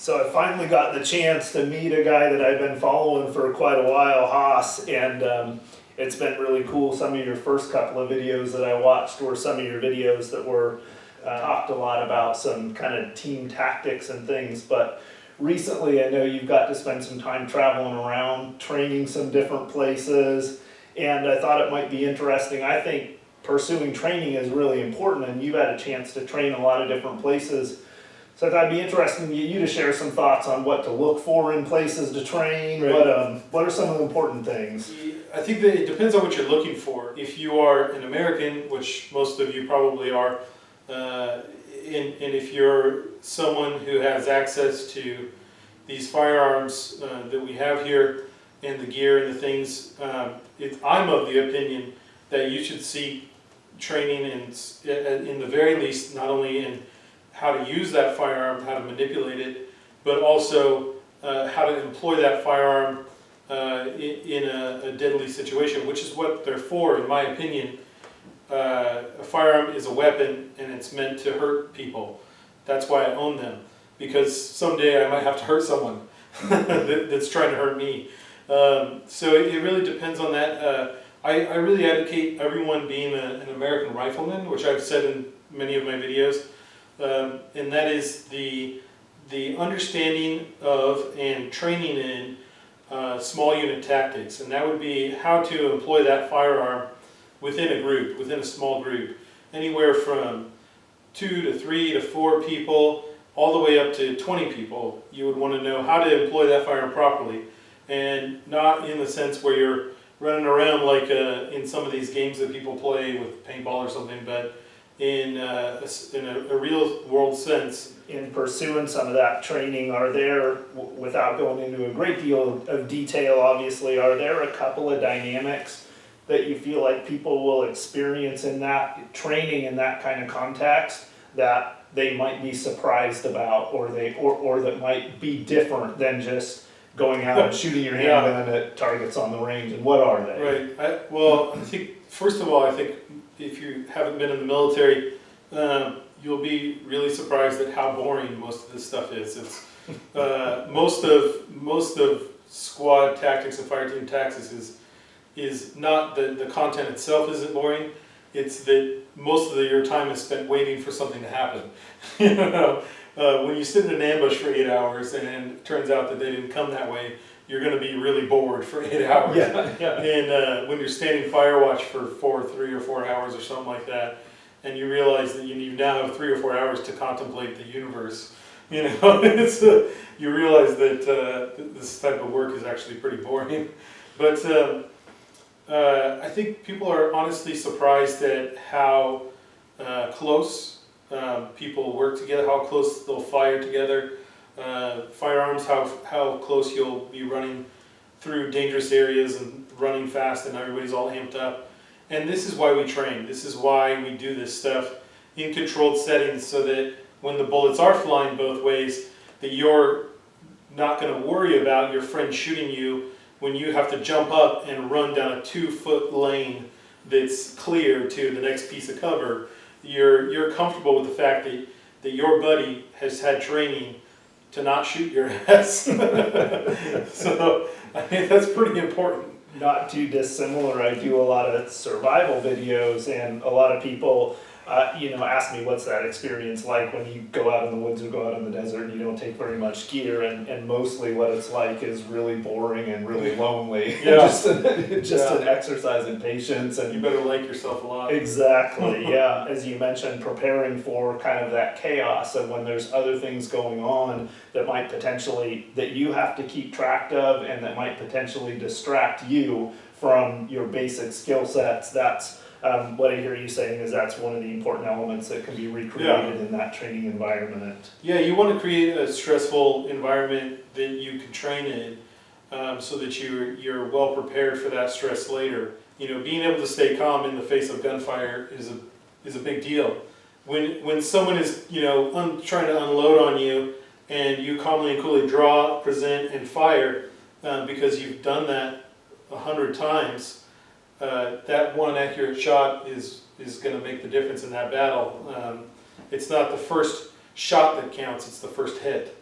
So I finally got the chance to meet a guy that I've been following for quite a while, Haas, and it's been really cool. Some of your first couple of videos that I watched were some of your videos that were talked a lot about some kind of team tactics and things, but recently I know you've got to spend some time traveling around, training some different places, and I thought it might be interesting. I think pursuing training is really important, and you've had a chance to train a lot of different places. So I thought it'd be interesting to get you to share some thoughts on what to look for in places to train. Right. What are some of the important things? I think that it depends on what you're looking for. If you are an American, which most of you probably are, and if you're someone who has access to these firearms that we have here, and the gear and the things, I'm of the opinion that you should seek training in the very least, not only in how to use that firearm, how to manipulate it, but also how to employ that firearm in a deadly situation, which is what they're for, in my opinion. A firearm is a weapon, and it's meant to hurt people. That's why I own them, because someday I might have to hurt someone that's trying to hurt me. So it really depends on that. I really advocate everyone being an American rifleman, which I've said in many of my videos. And that is the understanding of and training in small unit tactics, and that would be how to employ that firearm within a group, within a small group, anywhere from 2 to 3 to 4 people, all the way up to 20 people. You would want to know how to employ that firearm properly, and not in the sense where you're running around like in some of these games that people play with paintball or something, but in a real world sense. In pursuing some of that training, are there, without going into a great deal of detail obviously, are there a couple of dynamics that you feel like people will experience in that training, in that kind of context, that they might be surprised about, or that might be different than just going out and shooting your handgun at targets on the range? And what are they? Right. Well, I think, first of all, I think if you haven't been in the military, you'll be really surprised at how boring most of this stuff is. It's most of squad tactics and fire team tactics is not that the content itself isn't boring. It's that most of your time is spent waiting for something to happen. You know, when you sit in an ambush for 8 hours and it turns out that they didn't come that way, you're going to be really bored for 8 hours. Yeah. And when you're standing fire watch for 3 or 4 hours or something like that, and you realize that you now have 3 or 4 hours to contemplate the universe, you know, you realize that this type of work is actually pretty boring. But I think people are honestly surprised at how close people work together, how close they'll fire together. Firearms, how close you'll be running through dangerous areas and running fast, and everybody's all amped up. And this is why we train. This is why we do this stuff in controlled settings, so that when the bullets are flying both ways, that you're not going to worry about your friend shooting you when you have to jump up and run down a 2-foot lane that's clear to the next piece of cover. You're comfortable with the fact that your buddy has had training to not shoot your ass. So, I mean, that's pretty important. Not too dissimilar. I do a lot of survival videos, and a lot of people ask me, what's that experience like when you go out in the woods or go out in the desert and you don't take very much gear, and mostly what it's like is really boring and really lonely. Yeah. just an exercise in patience, and you better like yourself a lot. Exactly. Yeah, as you mentioned, preparing for kind of that chaos of when there's other things going on that might potentially, that you have to keep track of, and that might potentially distract you from your basic skill sets. That's what I hear you saying, is that's one of the important elements that can be recreated in that training environment. Yeah, you want to create a stressful environment that you can train in, so that you're well prepared for that stress later. You know, being able to stay calm in the face of gunfire is a big deal. When someone is trying to unload on you, and you calmly and coolly draw, present, and fire, because you've done that 100 times. That one accurate shot is going to make the difference in that battle. It's not the first shot that counts, it's the first hit.